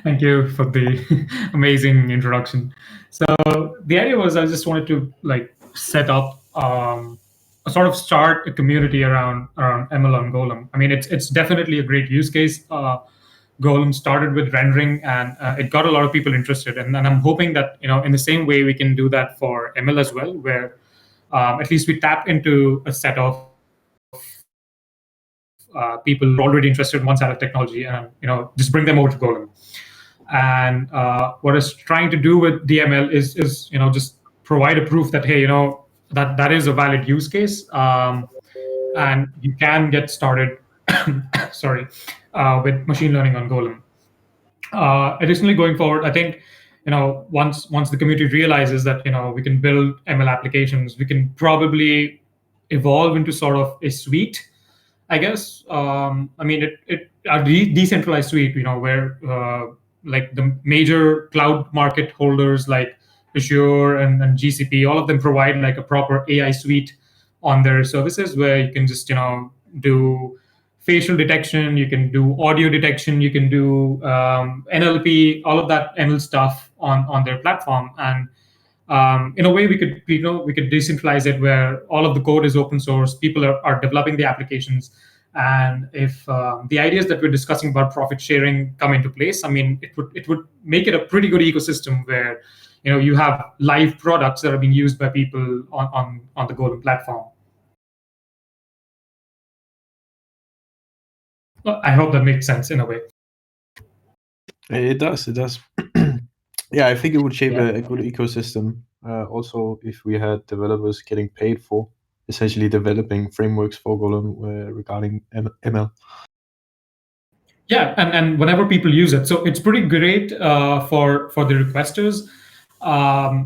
Thank you for the amazing introduction. So the idea was I just wanted to like set up sort of start a community around ML on Golem. I mean, it's definitely a great use case. Golem started with rendering, and it got a lot of people interested. And I'm hoping that in the same way we can do that for ML as well, where at least we tap into a set of people who are already interested in one side of technology, and just bring them over to Golem. And what it's trying to do with DML is just provide a proof that hey, that is a valid use case, and you can get started. Sorry, with machine learning on Golem. Additionally, going forward, I think once the community realizes that we can build ML applications, we can probably evolve into sort of a suite, I guess. I mean, it a decentralized suite, where like the major cloud market holders like Azure and GCP, all of them provide like a proper AI suite on their services where you can just do facial detection, you can do audio detection, you can do NLP, all of that ML stuff on their platform. And in a way, we could decentralize it where all of the code is open source. People are developing the applications, and if the ideas that we're discussing about profit sharing come into place, I mean, it would make it a pretty good ecosystem where you have live products that are being used by people on the Golden platform. Well, I hope that makes sense in a way. It does. It does. Yeah, I think it would shape a good ecosystem. Also, if we had developers getting paid for essentially developing frameworks for Golem regarding ML. Yeah, and whenever people use it, so it's pretty great for the requesters,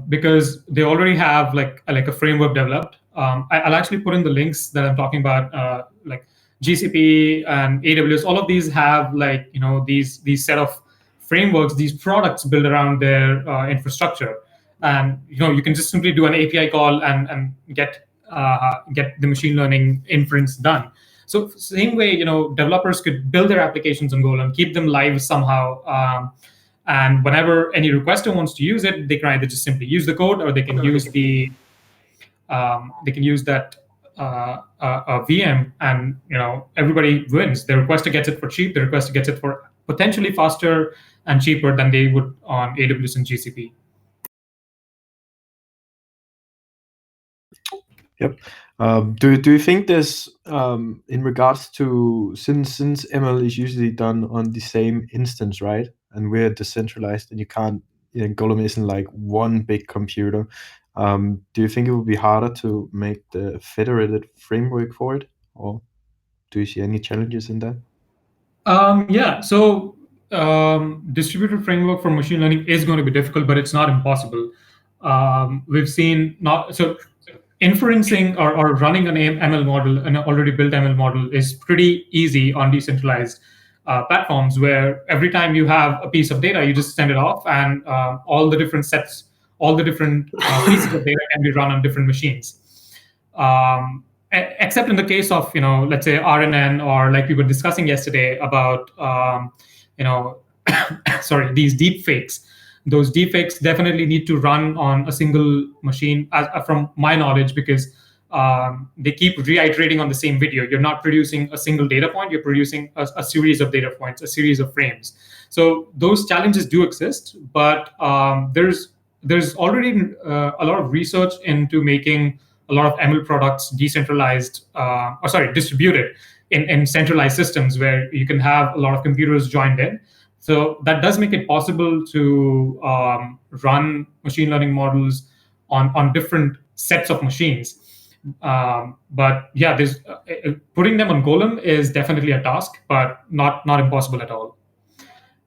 because they already have like a framework developed. I'll actually put in the links that I'm talking about, like GCP and AWS. All of these have like these set of frameworks, these products built around their infrastructure, and you can just simply do an API call and get the machine learning inference done. So same way, developers could build their applications on Golem, keep them live somehow, and whenever any requester wants to use it, they can either just simply use the code, or they can use that VM, and everybody wins. The requester gets it for cheap. The requester gets it for potentially faster and cheaper than they would on AWS and GCP. Yep. Do you think this in regards to since ML is usually done on the same instance, right? And we're decentralized, and you can't. Golem isn't like one big computer. Do you think it would be harder to make the federated framework for it, or do you see any challenges in that? Yeah. So distributed framework for machine learning is going to be difficult, but it's not impossible. We've seen not so inferencing or running an ML model, an already built ML model, is pretty easy on decentralized platforms, where every time you have a piece of data, you just send it off, and all the different sets, all the different pieces of data can be run on different machines. Except in the case of let's say RNN, or like we were discussing yesterday about you know sorry, these deep fakes. Those deep fakes definitely need to run on a single machine, from my knowledge, because they keep reiterating on the same video. You're not producing a single data point, you're producing a series of data points, a series of frames. So those challenges do exist, but there's already a lot of research into making a lot of ML products decentralized, or sorry, distributed in centralized systems where you can have a lot of computers joined in. So that does make it possible to run machine learning models on different sets of machines. But yeah, putting them on Golem is definitely a task, but not impossible at all.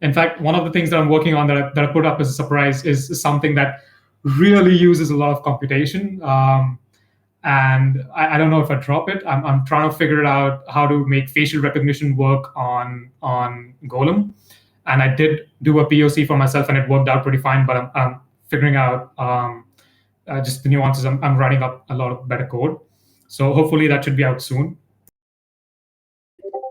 In fact, one of the things that I'm working on that I put up as a surprise is something that really uses a lot of computation. And I don't know if I drop it. I'm trying to figure out how to make facial recognition work on Golem. And I did do a POC for myself, and it worked out pretty fine. But I'm figuring out just the nuances. I'm writing up a lot of better code, so hopefully that should be out soon.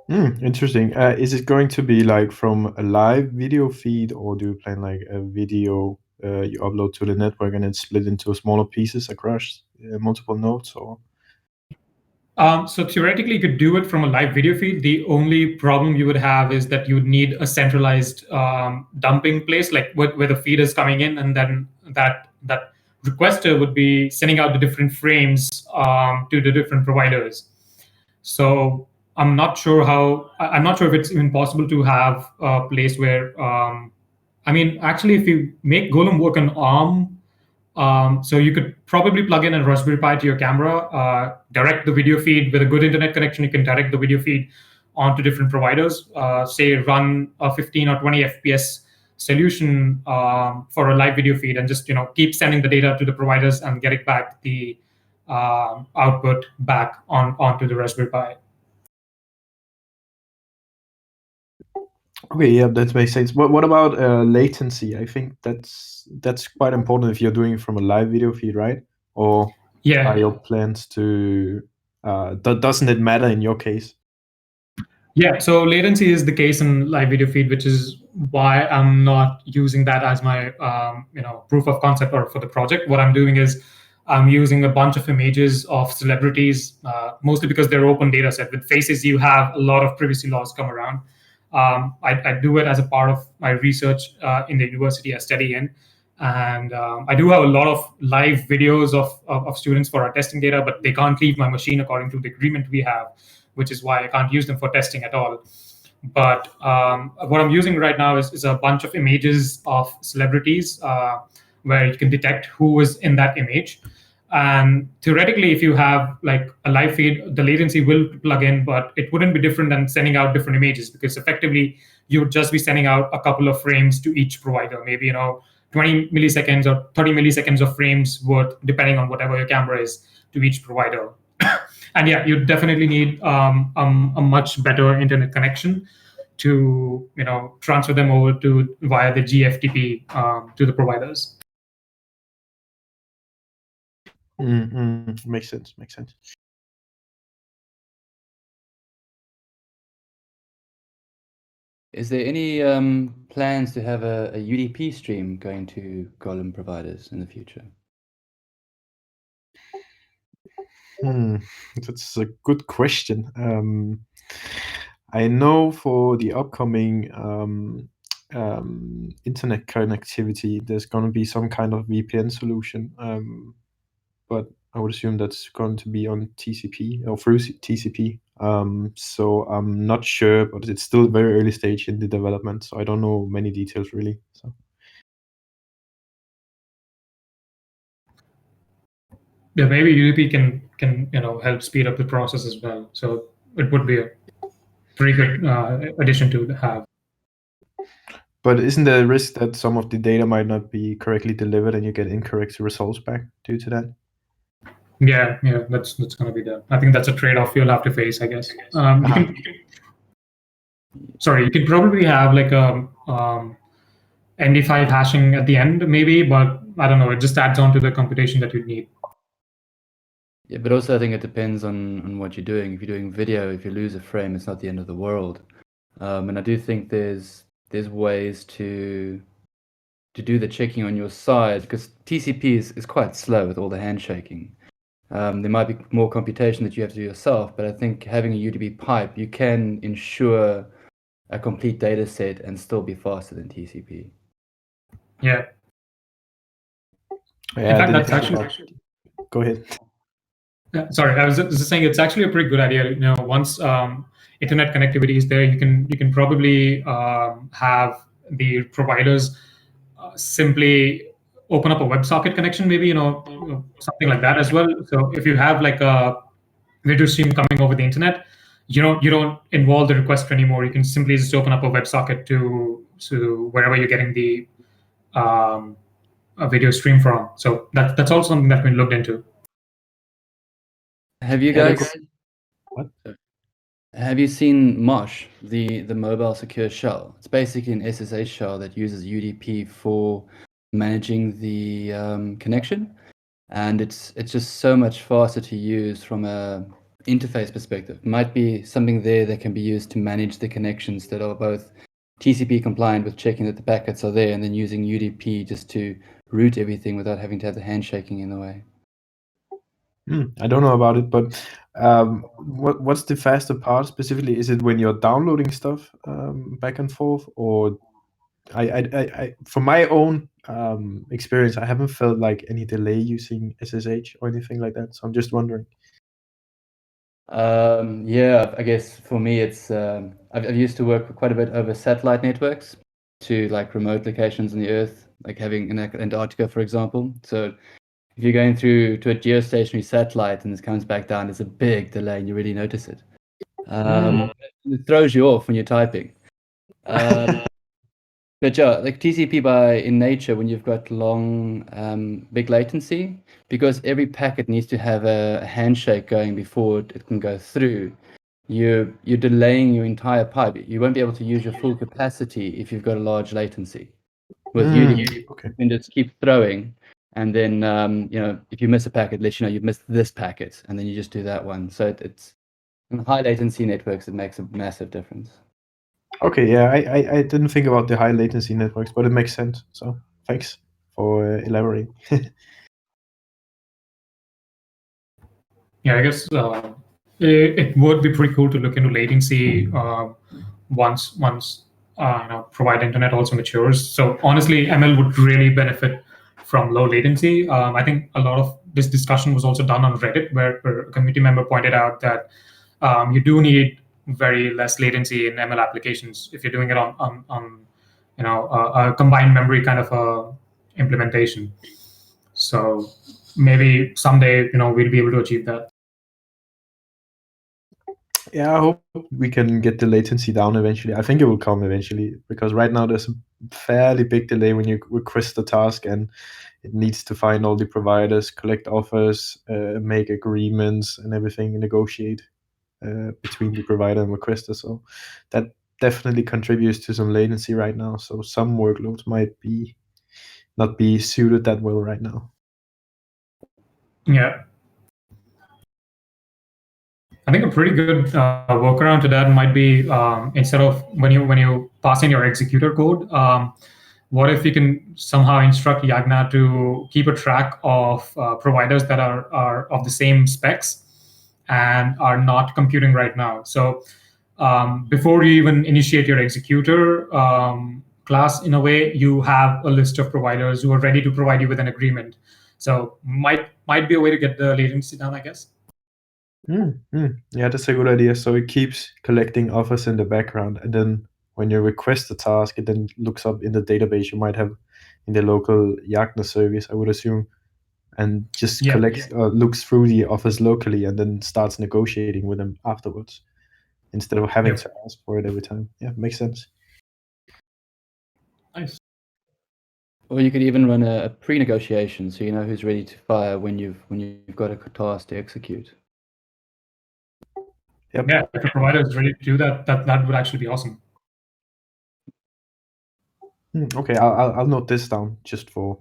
Interesting. Is it going to be like from a live video feed, or do you plan like a video you upload to the network and then split into smaller pieces across multiple nodes? Or So theoretically, you could do it from a live video feed. The only problem you would have is that you would need a centralized dumping place, like where the feed is coming in, and then that requester would be sending out the different frames to the different providers. So I'm not sure if it's even possible to have a place where I mean, actually, if you make Golem work on ARM, so you could probably plug in a Raspberry Pi to your camera, direct the video feed with a good internet connection. You can direct the video feed onto different providers. Say run a 15 or 20 FPS solution for a live video feed, and just keep sending the data to the providers and getting back the output back onto the Raspberry Pi. okay, yeah, that makes sense. What about latency? I think that's quite important if you're doing it from a live video feed, right? Or are Yeah, your plans to doesn't it matter in your case? Yeah, so latency is the case in live video feed, which is why I'm not using that as my proof of concept or for the project. What I'm doing is I'm using a bunch of images of celebrities, mostly because they're open data set. With faces, you have a lot of privacy laws come around. I do it as a part of my research in the university I study in. And I do have a lot of live videos of students for our testing data, but they can't leave my machine according to the agreement we have, which is why I can't use them for testing at all. But what I'm using right now is a bunch of images of celebrities where you can detect who is in that image. And theoretically, if you have like a live feed, the latency will plug in, but it wouldn't be different than sending out different images, because effectively you would just be sending out a couple of frames to each provider, maybe 20 milliseconds or 30 milliseconds of frames worth, depending on whatever your camera is, to each provider. And yeah, you definitely need a much better internet connection to transfer them over to via the GFTP to the providers. Makes sense. Makes sense. Is there any plans to have a UDP stream going to Golem providers in the future? That's a good question. I know for the upcoming internet connectivity, there's going to be some kind of VPN solution, but I would assume that's going to be on TCP or through TCP. So I'm not sure, but it's still very early stage in the development, so I don't know many details really. So. Yeah, maybe UDP can help speed up the process as well. So it would be a pretty good addition to have. But isn't there a risk that some of the data might not be correctly delivered and you get incorrect results back due to that? Yeah, that's going to be there. I think that's a trade-off you'll have to face, I guess. You can probably have like a MD5 hashing at the end, maybe, but I don't know. It just adds on to the computation that you need. Yeah, but also I think it depends on what you're doing. If you're doing video, if you lose a frame, it's not the end of the world. And I do think there's ways to do the checking on your side, because TCP is quite slow with all the handshaking. There might be more computation that you have to do yourself, but I think having a UDP pipe, you can ensure a complete data set and still be faster than TCP. Yeah. Yeah, In fact, that's actually. Go ahead. Sorry, I was just saying it's actually a pretty good idea. Once internet connectivity is there, you can probably have the providers simply open up a WebSocket connection, maybe something like that as well. So if you have like a video stream coming over the internet, you don't involve the requester anymore. You can simply just open up a WebSocket to wherever you're getting the a video stream from. So that's also something that's been looked into. Have you guys? What? Have you seen Mosh, the mobile secure shell? It's basically an SSH shell that uses UDP for managing the connection, and it's just so much faster to use from a interface perspective. Might be something there that can be used to manage the connections that are both TCP compliant with checking that the packets are there, and then using UDP just to route everything without having to have the handshaking in the way. I don't know about it, but what's the faster part specifically? Is it when you're downloading stuff back and forth, or I from my own experience, I haven't felt like any delay using SSH or anything like that. So I'm just wondering. Yeah, I guess for me, it's I've used to work quite a bit over satellite networks to like remote locations on the Earth, like having in Antarctica, for example. So if you're going through to a geostationary satellite and this comes back down, there's a big delay, and you really notice it. It throws you off when you're typing. But yeah, like TCP by in nature, when you've got long, big latency, because every packet needs to have a handshake going before it can go through, you're delaying your entire pipe. You won't be able to use your full capacity if you've got a large latency. With UDP, Okay. you can just keep throwing, and then if you miss a packet, let you know you've missed this packet, and then you just do that one. So it's in high latency networks, it makes a massive difference. Okay, yeah, I didn't think about the high latency networks, but it makes sense. So thanks for elaborating. Yeah, I guess it would be pretty cool to look into latency once provide internet also matures. So honestly, ML would really benefit from low latency. I think a lot of this discussion was also done on Reddit, where a community member pointed out that you do need very less latency in ML applications if you're doing it on a combined memory kind of a implementation. So maybe someday we'll be able to achieve that. Yeah, I hope we can get the latency down eventually. I think it will come eventually, because right now there's a fairly big delay when you request the task, and it needs to find all the providers, collect offers, make agreements and everything, and negotiate between the provider and requester. So that definitely contributes to some latency right now. So some workloads might not be suited that well right now. Yeah. I think a pretty good workaround to that might be instead of when you pass in your executor code, what if you can somehow instruct Yagna to keep a track of providers that are of the same specs and are not computing right now? So before you even initiate your executor class, in a way, you have a list of providers who are ready to provide you with an agreement. So might be a way to get the latency down, I guess. Yeah, that's a good idea. So it keeps collecting offers in the background, and then when you request a task, it then looks up in the database you might have in the local Yagna service, I would assume, and just looks through the offers locally and then starts negotiating with them afterwards, instead of having to ask for it every time. Yeah, makes sense. Nice. Or you could even run a pre-negotiation, so you know who's ready to fire when you've got a task to execute. Yep. Yeah, if a provider is ready to do that, that would actually be awesome. Okay, I'll note this down just for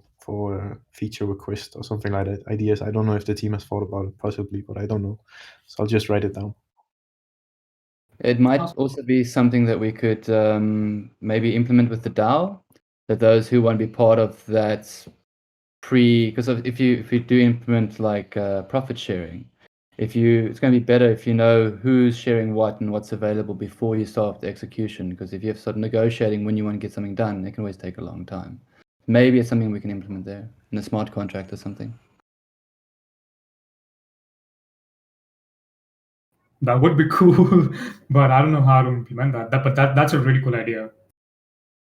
feature request or something like that. Ideas. I don't know if the team has thought about it, possibly, but I don't know. So I'll just write it down. It might also be something that we could maybe implement with the DAO, that those who want to be part of that because if you do implement like profit sharing, it's going to be better if you know who's sharing what and what's available before you start the execution. Because if you have to start negotiating when you want to get something done, it can always take a long time. Maybe it's something we can implement there in a smart contract or something. That would be cool, but I don't know how to implement that. But that's a really cool idea.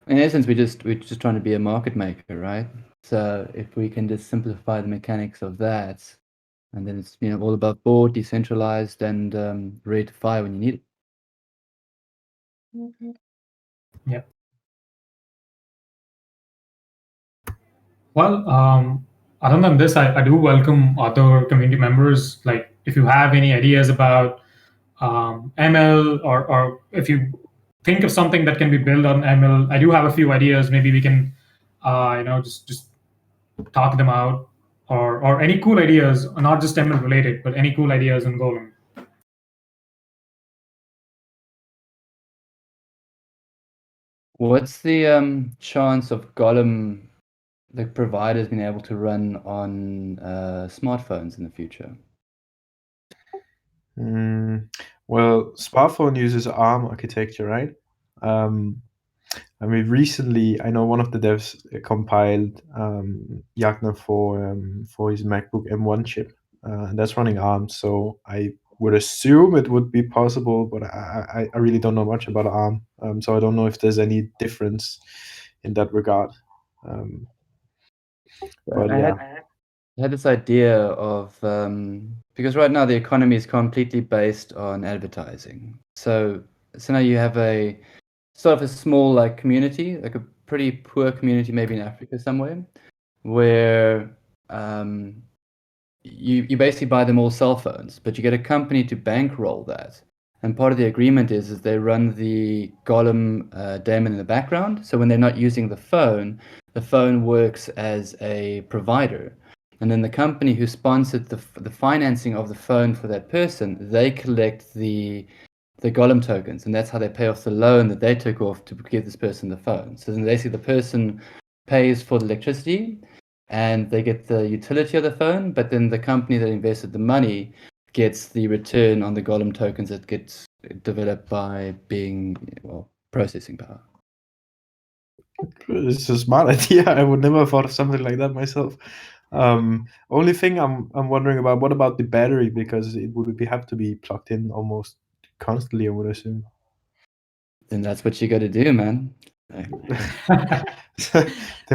In essence, we're just trying to be a market maker, right? So if we can just simplify the mechanics of that, and then it's all above board, decentralized, and ready to fire when you need it. Yeah. Well, other than this, I do welcome other community members. Like, if you have any ideas about ML, or if you think of something that can be built on ML, I do have a few ideas. Maybe we can, just talk them out, or any cool ideas, not just ML related, but any cool ideas on Golem. What's the chance of Golem, the providers, being able to run on smartphones in the future? Well, smartphone uses ARM architecture, right? I mean, recently, I know one of the devs compiled Yagna for his MacBook M1 chip, and that's running ARM. So I would assume it would be possible, but I really don't know much about ARM, so I don't know if there's any difference in that regard. But I yeah, had this idea of because right now the economy is completely based on advertising. So now you have a sort of a small like community, like a pretty poor community, maybe in Africa somewhere, where you basically buy them all cell phones, but you get a company to bankroll that. And part of the agreement is they run the Golem daemon in the background. So when they're not using the phone works as a provider. And then the company who sponsored the financing of the phone for that person, they collect the Golem tokens, and that's how they pay off the loan that they took off to give this person the phone. So then basically the person pays for the electricity and they get the utility of the phone, but then the company that invested the money gets the return on the Golem tokens that gets developed by being, well, processing power. it's a smart idea. I would never have thought of something like that myself. Only thing I'm wondering about, what about the battery? Because it would have to be plugged in almost constantly, I would assume. Then that's what you got to do, man. Then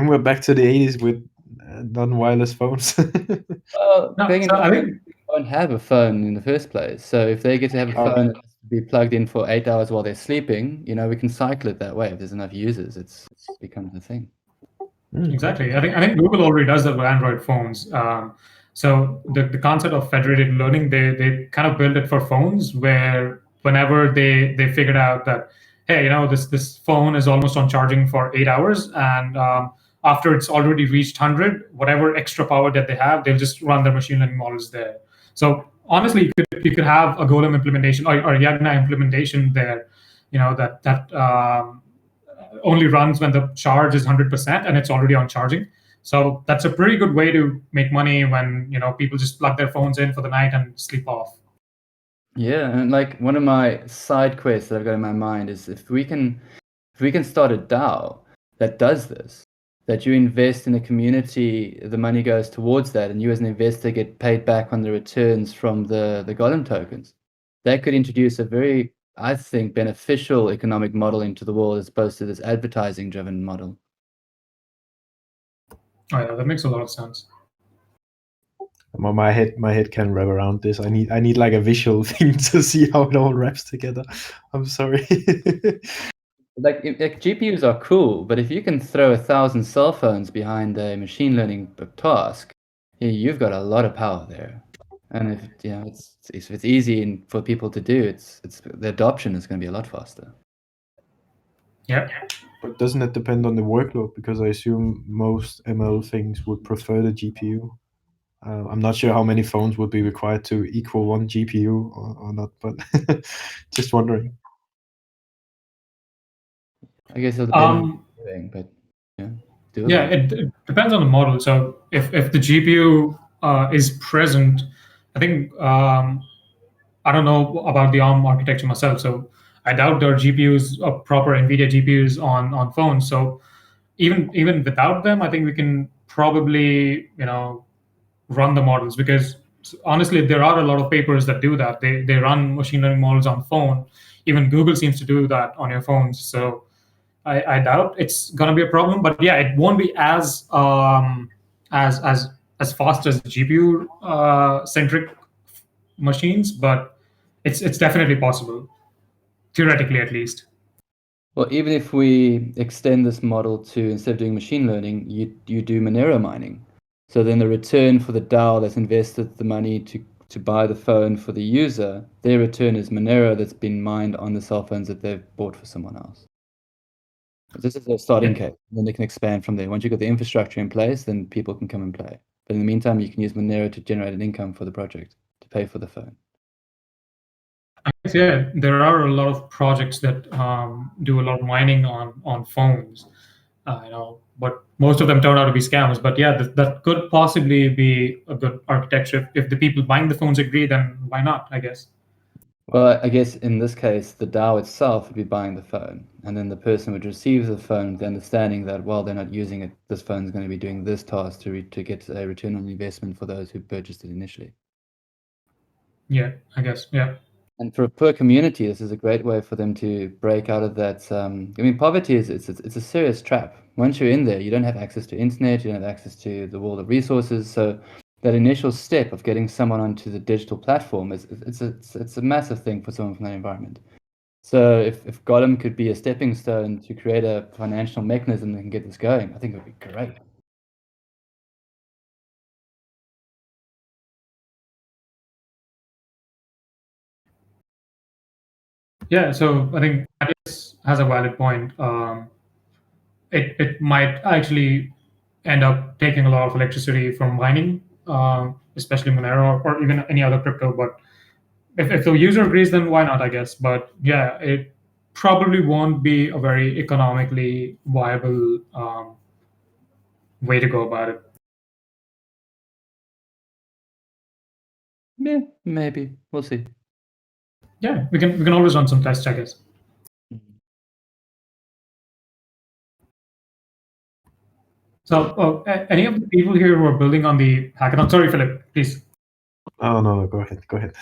we're back to the 80s with non-wireless phones. Well, No, being in so I think don't have a phone in the first place. So if they get to have a phone that has to be plugged in for 8 hours while they're sleeping, we can cycle it that way. If there's enough users, it becomes a thing. exactly. I think Google already does that with Android phones. So the concept of federated learning, they kind of built it for phones where whenever they figured out that, hey, this phone is almost on charging for 8 hours, and after it's already reached 100, whatever extra power that they have, they'll just run their machine learning models there. So honestly, you could have a Golem implementation or Yagna implementation there, that only runs when the charge is 100% and it's already on charging. So that's a pretty good way to make money when people just plug their phones in for the night and sleep off. Yeah, and like one of my side quests that I've got in my mind is if we can start a DAO that does this, that you invest in a community, the money goes towards that, and you as an investor get paid back on the returns from the Golem tokens. That could introduce a very, I think, beneficial economic model into the world as opposed to this advertising-driven model. Oh yeah, that makes a lot of sense. My head can't wrap around this. I need like a visual thing to see how it all wraps together. I'm sorry. Like GPUs are cool, but if you can throw 1,000 cell phones behind a machine learning task, you've got a lot of power there. And if it's easy for people to do, it's the adoption is going to be a lot faster. Yeah. But doesn't it depend on the workload? Because I assume most ML things would prefer the GPU. I'm not sure how many phones would be required to equal one GPU or not, but just wondering. I guess it'll depend on what you're doing, but yeah, doable. Yeah, it depends on the model. So if the GPU is present, I think I don't know about the ARM architecture myself, so I doubt there are GPUs, proper NVIDIA GPUs on phones. So even without them, I think we can probably run the models, because honestly, there are a lot of papers that do that. They run machine learning models on phone. Even Google seems to do that on your phones. So I doubt it's gonna be a problem. But yeah, it won't be as fast as GPU centric machines, but it's definitely possible, theoretically at least. Well, even if we extend this model to, instead of doing machine learning, you do Monero mining. So then the return for the DAO that's invested the money to buy the phone for the user, their return is Monero that's been mined on the cell phones that they've bought for someone else. This is a starting case. Then they can expand from there. Once you've got the infrastructure in place, then people can come and play. But in the meantime, you can use Monero to generate an income for the project, to pay for the phone. I guess, yeah, there are a lot of projects that do a lot of mining on phones, but most of them turn out to be scams. But yeah, that could possibly be a good architecture. If the people buying the phones agree, then why not? I guess. Well, I guess in this case, the DAO itself would be buying the phone, and then the person would receive the phone with the understanding that, well, they're not using it. This phone's going to be doing this task to get a return on investment for those who purchased it initially. Yeah, I guess. Yeah. And for a poor community, this is a great way for them to break out of that. I mean, poverty is it's a serious trap. Once you're in there, you don't have access to internet, you don't have access to the world of resources. So that initial step of getting someone onto the digital platform it's a massive thing for someone from that environment. So if Golem could be a stepping stone to create a financial mechanism that can get this going, I think it would be great. Yeah, so I think Thaddeus has a valid point. It might actually end up taking a lot of electricity from mining, especially Monero or even any other crypto. But if the user agrees, then why not? I guess. But yeah, it probably won't be a very economically viable way to go about it. Yeah, maybe we'll see. Yeah, we can always run some tests, I guess. So, any of the people here who are building on the hackathon? Sorry, Philip, please. Oh no, go ahead.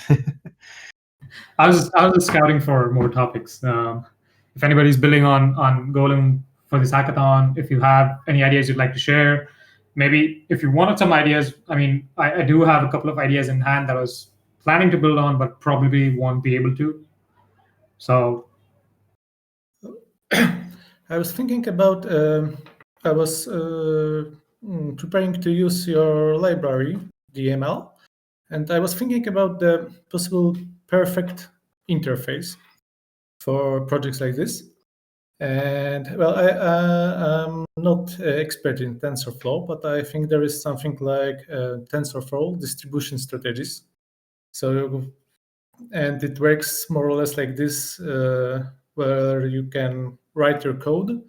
I was just scouting for more topics. If anybody's building on Golem for this hackathon, if you have any ideas you'd like to share, maybe if you wanted some ideas, I mean, I do have a couple of ideas in hand that I was planning to build on, but probably won't be able to. So I was thinking about. I was preparing to use your library, DML, and I was thinking about the possible perfect interface for projects like this. And well, I'm not an expert in TensorFlow, but I think there is something like TensorFlow distribution strategies. So, and it works more or less like this, where you can write your code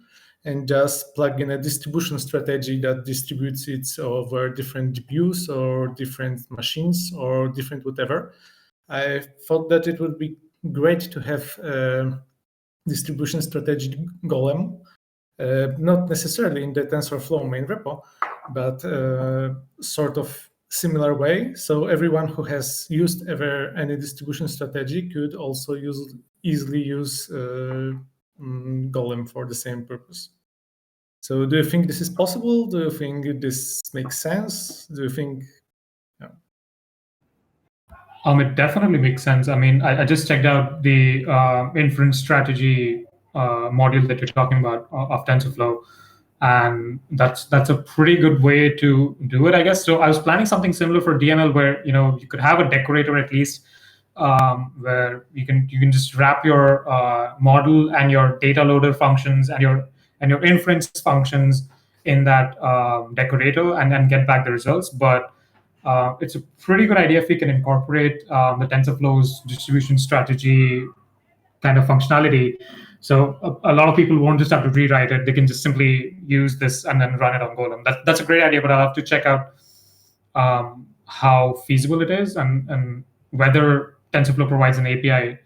and just plug in a distribution strategy that distributes it over different GPUs or different machines or different whatever. I thought that it would be great to have distribution strategy golem, not necessarily in the TensorFlow main repo, but sort of similar way. So everyone who has used ever any distribution strategy could also easily use Golem for the same purpose. So do you think this is possible? Do you think this makes sense? Do you think... it definitely makes sense. I mean, I just checked out the inference strategy module that you're talking about of TensorFlow, and that's a pretty good way to do it, I guess. So I was planning something similar for DML, where you could have a decorator at least, where you can just wrap your model and your data loader functions and your inference functions in that decorator, and then get back the results. But it's a pretty good idea if we can incorporate the TensorFlow's distribution strategy kind of functionality. So a lot of people won't just have to rewrite it; they can just simply use this and then run it on Golem. That's a great idea, but I'll have to check out how feasible it is and whether TensorFlow provides an API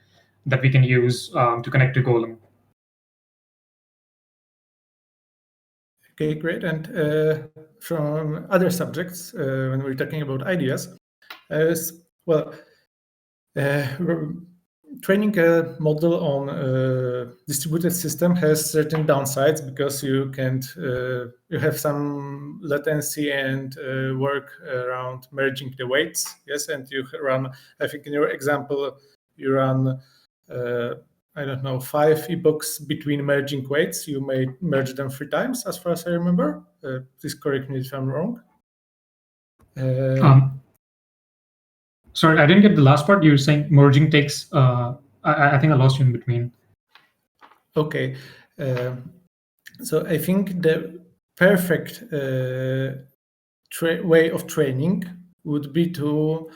that we can use to connect to Golem. Okay, great. And from other subjects, when we're talking about ideas, training a model on a distributed system has certain downsides because you can't, you have some latency and work around merging the weights. Yes, and you run, I think in your example, you run, I don't know, 5 epochs between merging weights. You may merge them 3 times, as far as I remember. Please correct me if I'm wrong. Sorry, I didn't get the last part. You were saying merging takes. I think I lost you in between. Okay, so I think the perfect way of training would be to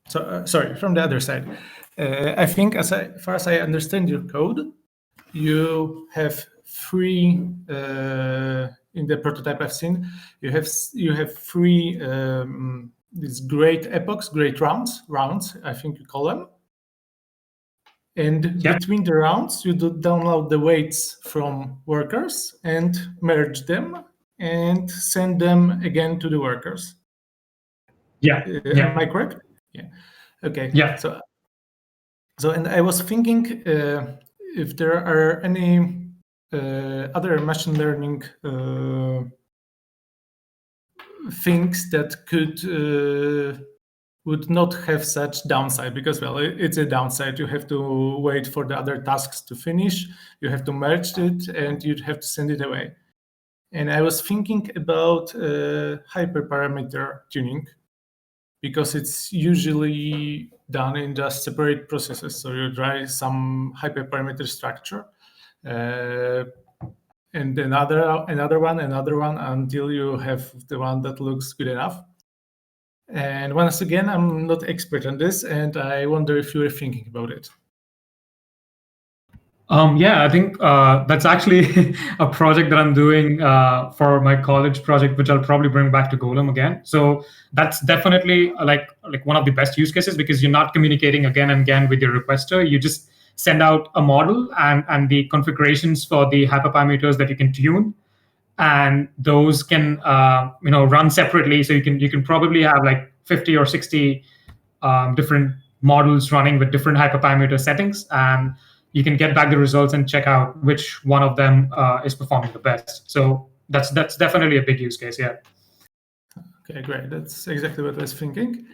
sorry, from the other side. I think, as far as I understand your code, you have three in the prototype I've seen. You have three these great epochs, great rounds. I think you call them. And between the rounds, you download the weights from workers and merge them and send them again to the workers. Am I correct? Yeah. Okay. Yeah. So and I was thinking if there are any other machine learning things that would not have such downside, because, well, it's a downside. You have to wait for the other tasks to finish, you have to merge it, and you'd have to send it away. And I was thinking about hyperparameter tuning, because it's usually done in just separate processes. So you try some hyperparameter structure, and another one, until you have the one that looks good enough. And once again, I'm not expert on this, and I wonder if you were thinking about it. Yeah, I think that's actually a project that I'm doing for my college project, which I'll probably bring back to Golem again. So that's definitely like one of the best use cases, because you're not communicating again and again with your requester. You just send out a model and the configurations for the hyperparameters that you can tune, and those can run separately. So you can probably have like 50 or 60 different models running with different hyperparameter settings, and you can get back the results and check out which one of them is performing the best. So that's definitely a big use case. Yeah. Okay, great. That's exactly what I was thinking.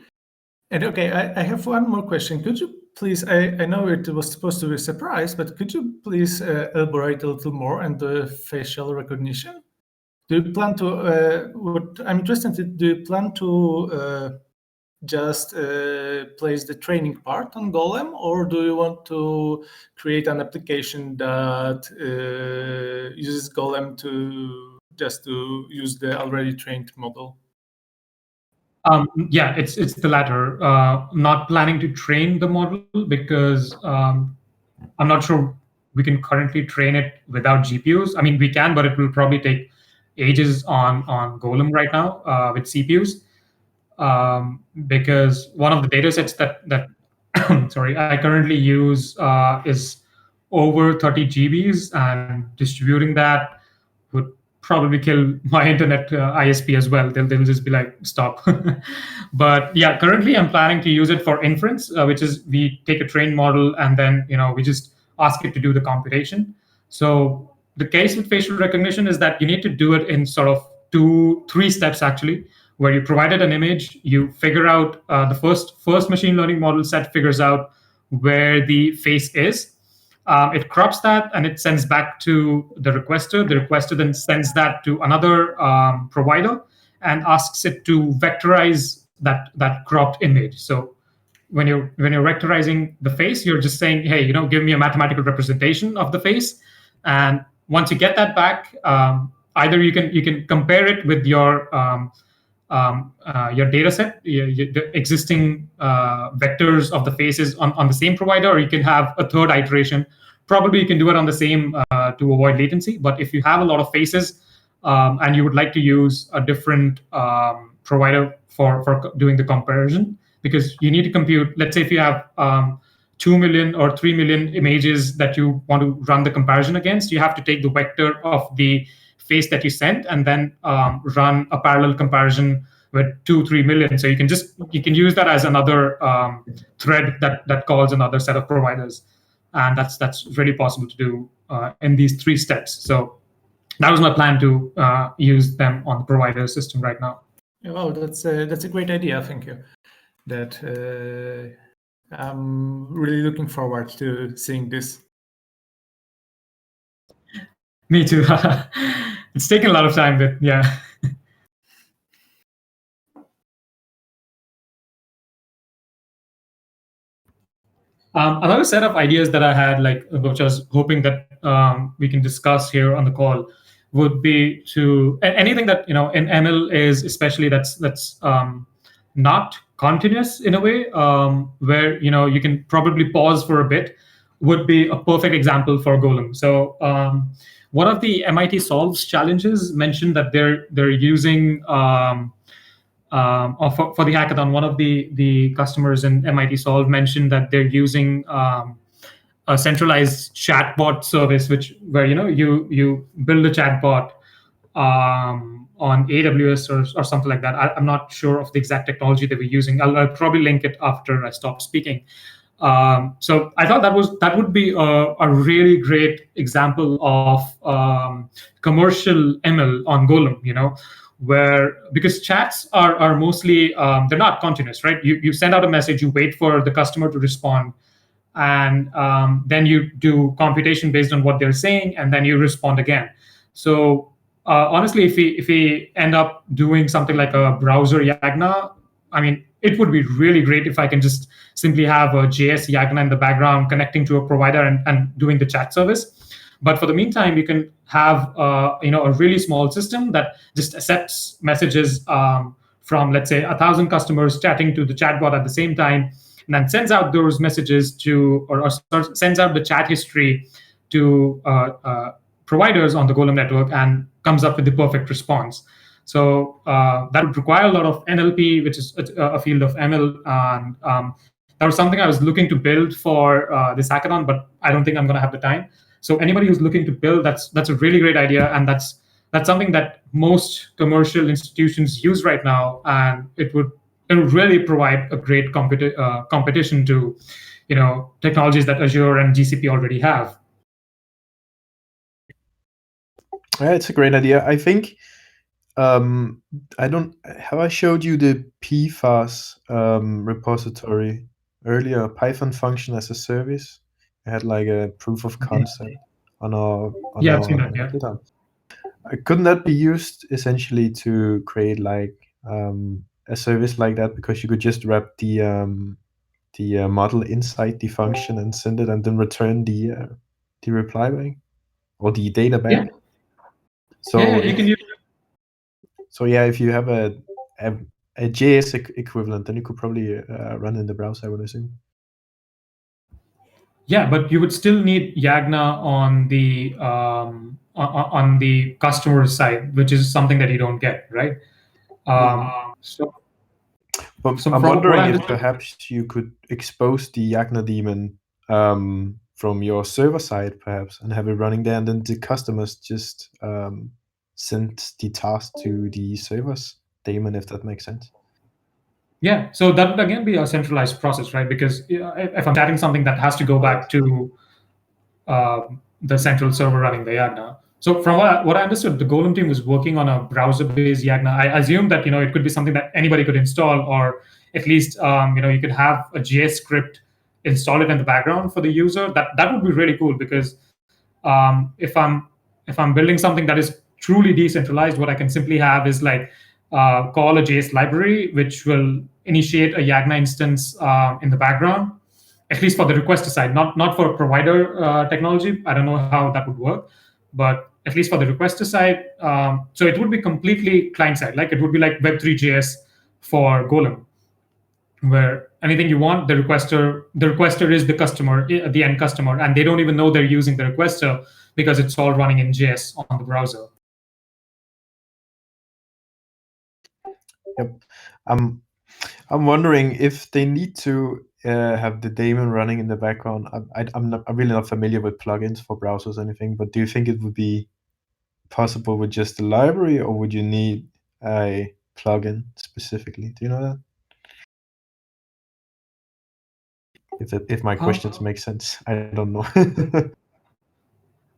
And okay, I have one more question. Could you please, I know it was supposed to be a surprise, but could you please elaborate a little more on the facial recognition? Do you plan to, what I'm interested in, do you plan to just place the training part on Golem, or do you want to create an application that uses Golem to use the already trained model? Yeah, it's the latter. Not planning to train the model, because I'm not sure we can currently train it without GPUs. I mean, we can, but it will probably take ages on Golem right now with CPUs. Because one of the data sets that sorry, I currently use is over 30 GBs, and distributing that would probably kill my internet ISP as well. They'll just be like, stop. But yeah, currently I'm planning to use it for inference, which is we take a trained model and then we just ask it to do the computation. So the case with facial recognition is that you need to do it in sort of 3 steps actually, where you provided an image, you figure out the first machine learning model set figures out where the face is. It crops that and it sends back to the requester. The requester then sends that to another provider and asks it to vectorize that cropped image. So when you're vectorizing the face, you're just saying, hey, give me a mathematical representation of the face. And once you get that back, either you can compare it with your data set, the existing vectors of the faces on the same provider, or you can have a third iteration. Probably you can do it on the same to avoid latency. But if you have a lot of faces and you would like to use a different provider for doing the comparison, because you need to compute, let's say if you have 2 million or 3 million images that you want to run the comparison against, you have to take the vector of the face that you sent and then run a parallel comparison with 2-3 million. So you can use that as another thread that calls another set of providers, and that's really possible to do in these 3 steps. So that was my plan to use them on the provider system right now. Oh, that's a great idea. Thank you. That I'm really looking forward to seeing this. Me too. It's taken a lot of time, but yeah. Another set of ideas that I had, which I was hoping that we can discuss here on the call, would be to anything that in ML is especially that's not continuous in a way, where you can probably pause for a bit, would be a perfect example for Golem. So one of the MIT Solves challenges mentioned that they're using or for the hackathon, one of the customers in MIT Solve mentioned that they're using a centralized chatbot service, where you build a chatbot on AWS or something like that. I'm not sure of the exact technology they were using. I'll probably link it after I stop speaking. So I thought that would be a really great example of commercial ML on Golem. Where, because chats are mostly they're not continuous, right? You send out a message, you wait for the customer to respond, and then you do computation based on what they're saying, and then you respond again. So honestly, if we end up doing something like a browser Yagna, I mean, it would be really great if I can just simply have a JS Yagna in the background connecting to a provider and doing the chat service. But for the meantime, you can have a really small system that just accepts messages from, let's say, 1,000 customers chatting to the chatbot at the same time, and then sends out those messages to, or sends out the chat history to providers on the Golem network, and comes up with the perfect response. So that would require a lot of NLP, which is a field of ML, and that was something I was looking to build for this hackathon, but I don't think I'm going to have the time. So anybody who's looking to build, that's a really great idea, and that's something that most commercial institutions use right now, and it would really provide a great competition to technologies that Azure and GCP already have. Yeah, it's a great idea. I think I don't have I showed you the PFAS repository earlier, Python function as a service. I had like a proof of concept on our Yeah, I've seen that, yeah. GitHub. Couldn't that be used essentially to create like a service like that, because you could just wrap the model inside the function and send it, and then return the reply back or the data back? Yeah. So yeah, you can use. So yeah, if you have a JS equivalent, then you could probably run in the browser, I would assume. Yeah, but you would still need Yagna on the customer side, which is something that you don't get, right? So But So I'm from what wondering I if understood- perhaps you could expose the Yagna daemon from your server side, perhaps, and have it running there, and then the customers just send the task to the server's daemon, if that makes sense. Yeah, so that would again be a centralized process, right? Because if I'm chatting something, that has to go back to the central server running the Yagna. So from what I understood, the Golem team was working on a browser-based Yagna. I assume that it could be something that anybody could install, or at least you could have a JS script, install it in the background for the user. That would be really cool, because if I'm building something that is truly decentralized, what I can simply have is like call a JS library, which will initiate a Yagna instance in the background, at least for the requester side, not for provider technology. I don't know how that would work, but at least for the requester side. So it would be completely client side, like it would be like Web3.js for Golem, where anything you want, the requester is the customer, the end customer, and they don't even know they're using the requester, because it's all running in JS on the browser. Yep. I'm wondering if they need to have the daemon running in the background. I'm really not familiar with plugins for browsers or anything, but do you think it would be possible with just the library, or would you need a plugin specifically? Do you know that? If my questions make sense, I don't know.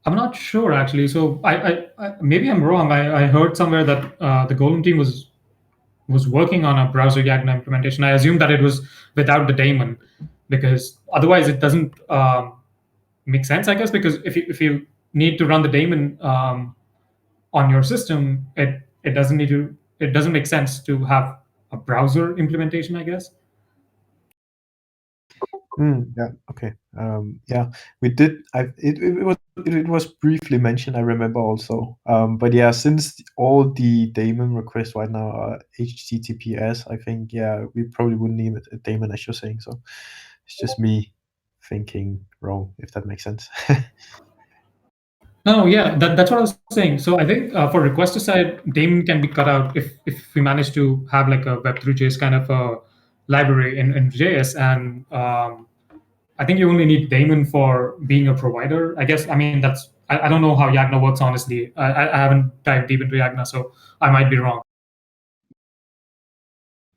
I'm not sure, actually. So I maybe I'm wrong. I heard somewhere that the Golem team was working on a browser Yagna implementation. I assume that it was without the daemon, because otherwise it doesn't make sense, I guess. Because if you need to run the daemon on your system, it doesn't make sense to have a browser implementation, I guess. Yeah. Okay. Yeah, we did. It was briefly mentioned. I remember also. But yeah, since all the daemon requests right now are HTTPS, I think we probably wouldn't need a daemon, as you're saying. So it's just me thinking wrong, if that makes sense. No, yeah, that's what I was saying. So I think for requester side, daemon can be cut out if we manage to have like a Web3.js kind of a library in JS, and I think you only need daemon for being a provider. I guess. I mean, I don't know how Yagna works honestly. I haven't dived deep into Yagna, so I might be wrong.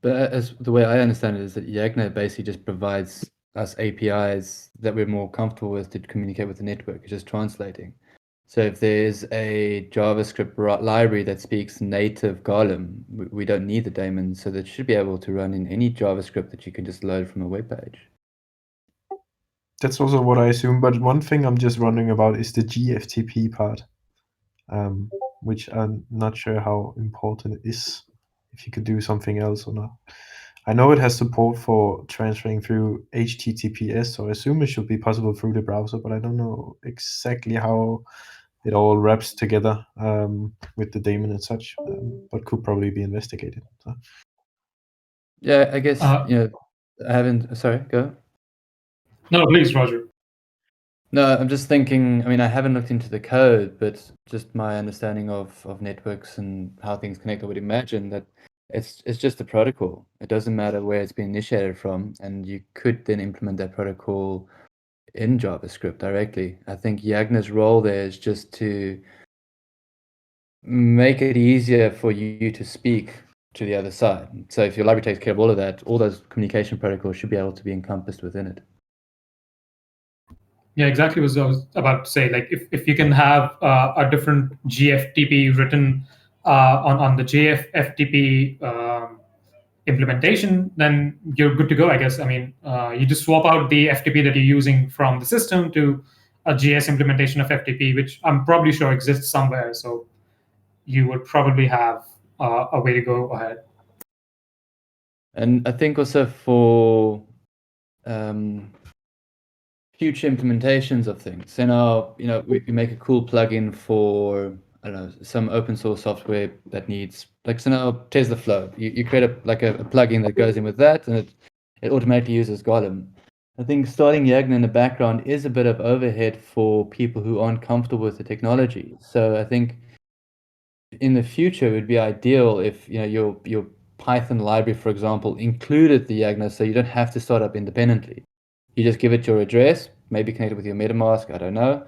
But as the way I understand it is that Yagna basically just provides us APIs that we're more comfortable with to communicate with the network. It's just translating. So if there's a JavaScript library that speaks native Golang, we don't need the daemon, so that should be able to run in any JavaScript that you can just load from a web page. That's also what I assume. But one thing I'm just wondering about is the GFTP part, which I'm not sure how important it is. If you could do something else or not. I know it has support for transferring through HTTPS, so I assume it should be possible through the browser, but I don't know exactly how it all wraps together with the daemon and such, but could probably be investigated. So. Yeah, I guess, I haven't, sorry, go. No, please, Roger. No, I'm just thinking, I mean, I haven't looked into the code, but just my understanding of networks and how things connect, I would imagine that it's just a protocol. It doesn't matter where it's been initiated from, and you could then implement that protocol in JavaScript directly. I think Yagna's role there is just to make it easier for you to speak to the other side. So if your library takes care of all of that, all those communication protocols should be able to be encompassed within it. Yeah, exactly what I was about to say. Like, if you can have a different GFTP written on the JFTP implementation, then you're good to go, I guess. I mean, you just swap out the FTP that you're using from the system to a JS implementation of FTP, which I'm probably sure exists somewhere. So you would probably have a way to go ahead. And I think also for future implementations of things. So now, we make a cool plugin for, I don't know, some open source software that needs, like, so now TeslaFlow. You create a plugin that goes in with that, and it automatically uses Golang. I think starting Yagna in the background is a bit of overhead for people who aren't comfortable with the technology. So I think in the future, it would be ideal if your Python library, for example, included the Yagna, so you don't have to start up independently. You just give it your address, maybe connect it with your MetaMask, I don't know,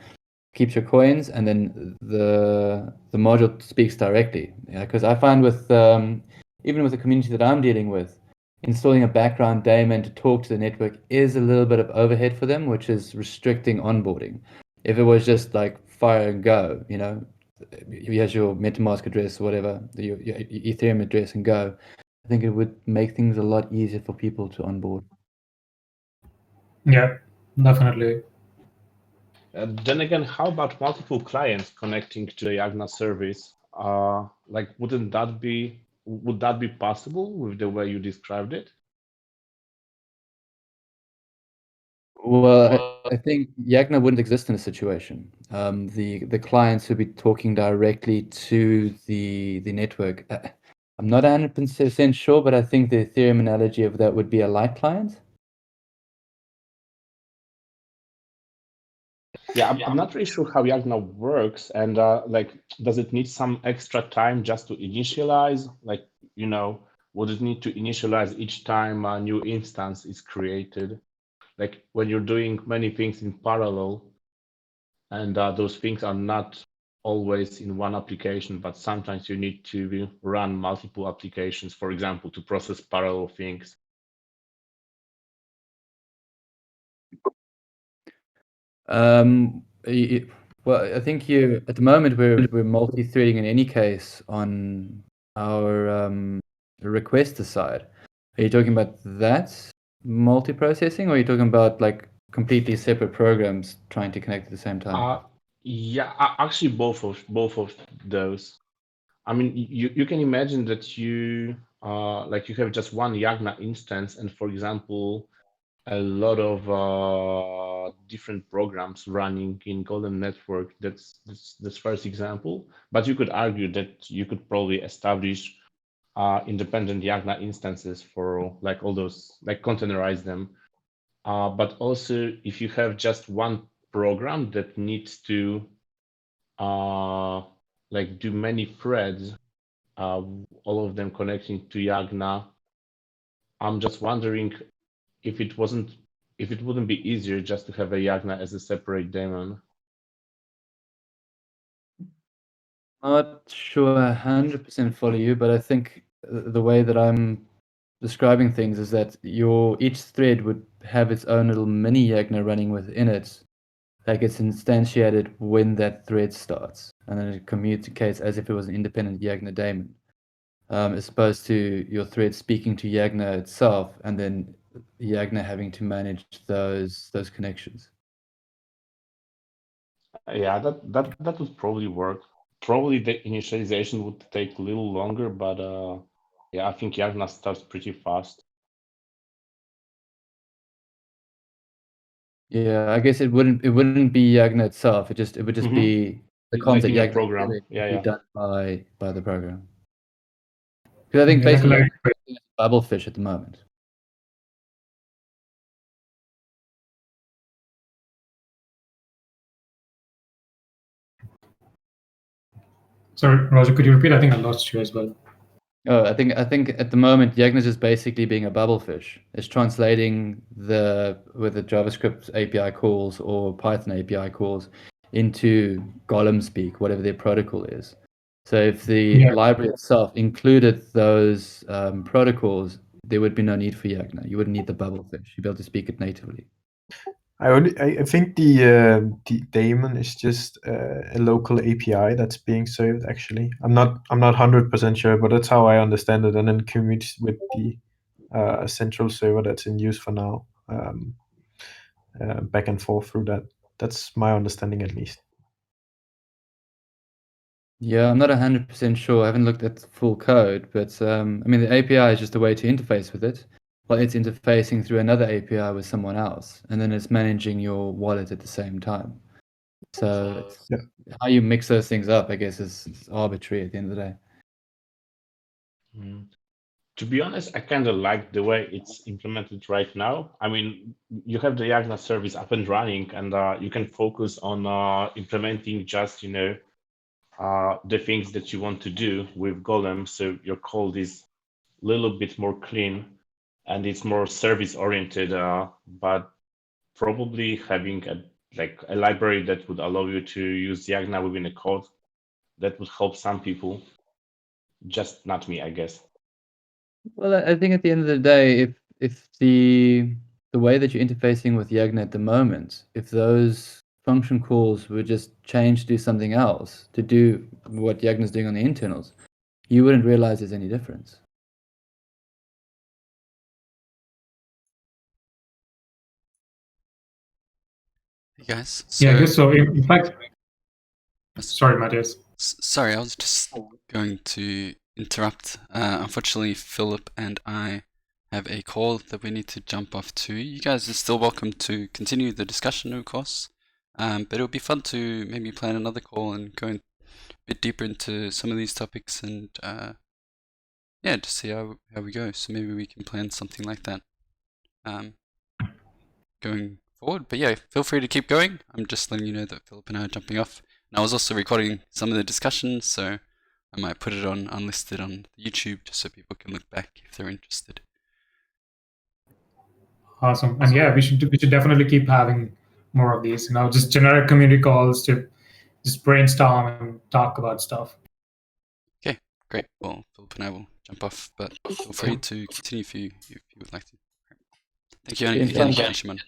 keeps your coins, and then the module speaks directly. Because I find with even with the community that I'm dealing with, installing a background daemon to talk to the network is a little bit of overhead for them, which is restricting onboarding. If it was just like fire and go, here's your MetaMask address or whatever, your Ethereum address, and go, I think it would make things a lot easier for people to onboard. Yeah, definitely. Then again, how about multiple clients connecting to the Yagna service? Like, would that be possible with the way you described it? Well, I think Yagna wouldn't exist in a situation. The clients would be talking directly to the network. I'm not 100% sure, but I think the Ethereum analogy of that would be a light client. Yeah, I'm not really sure how Yagna works, and like, does it need some extra time just to initialize? Like, would it need to initialize each time a new instance is created? Like when you're doing many things in parallel, and those things are not always in one application, but sometimes you need to run multiple applications, for example, to process parallel things. Well, I think at the moment we're multi-threading in any case on our requester side. Are you talking about that multi-processing, or are you talking about like completely separate programs trying to connect at the same time? Yeah, actually both of those. I mean, you can imagine that you have just one Yagna instance, and for example, a lot of different programs running in Golem network. That's first example. But you could argue that you could probably establish independent Yagna instances for like all those, like containerize them. But also, if you have just one program that needs to like do many threads, all of them connecting to Yagna, I'm just wondering if it wouldn't be easier just to have a Yagna as a separate daemon. Not sure 100% follow you, but I think the way that I'm describing things is that each thread would have its own little mini Yagna running within it that gets instantiated when that thread starts, and then it communicates as if it was an independent Yagna daemon, as opposed to your thread speaking to Yagna itself, and then Yagna having to manage those connections. Yeah, that would probably work. Probably the initialization would take a little longer, but yeah, I think Yagna starts pretty fast. Yeah, I guess it wouldn't be Yagna itself. It would just be the comms that Like in a Yagna program. would Yeah, be yeah. done by the program. Because I think Yeah, basically like Yagna is a bubblefish at the moment. sorry, Roger, could you repeat? I think I lost you as well. Oh, I think at the moment Yagna is just basically being a bubblefish. It's translating with the JavaScript API calls or Python API calls into Golem speak, whatever their protocol is. So if the Yeah. library itself included those protocols, there would be no need for Yagna. You wouldn't need the bubblefish. You'd be able to speak it natively. I think the daemon is just a local API that's being served. Actually, I'm not 100% sure, but that's how I understand it, and then commutes with the central server that's in use for now, back and forth through that. That's my understanding, at least. Yeah, I'm not 100% sure. I haven't looked at the full code, but I mean, the API is just a way to interface with it. Well, it's interfacing through another API with someone else, and then it's managing your wallet at the same time. So how you mix those things up, I guess, is arbitrary at the end of the day. To be honest, I kind of like the way it's implemented right now. I mean, you have the Yagna service up and running, and you can focus on implementing just, the things that you want to do with Golem. So your code is a little bit more clean and it's more service oriented, but probably having a library that would allow you to use Yagna within a code, that would help some people. Just not me, I guess. Well, I think at the end of the day, if the way that you're interfacing with Yagna at the moment, if those function calls were just changed to do something else, to do what Yagna's doing on the internals, you wouldn't realize there's any difference. Hey guys. Yeah, I guess so. In fact, sorry, Matthias. Sorry, I was just going to interrupt. Unfortunately, Philip and I have a call that we need to jump off to. You guys are still welcome to continue the discussion, of course. But it would be fun to maybe plan another call and go a bit deeper into some of these topics and yeah, to see how we go. So maybe we can plan something like that going forward. But yeah, feel free to keep going. I'm just letting you know that Philip and I are jumping off. And I was also recording some of the discussions, so I might put it on unlisted on YouTube just so people can look back if they're interested. Awesome. And yeah, we should definitely keep having more of these. Just generic community calls to just brainstorm and talk about stuff. Okay, great. Well, Philip and I will jump off, but feel free to continue if you would like to. Thank you again, Anshuman.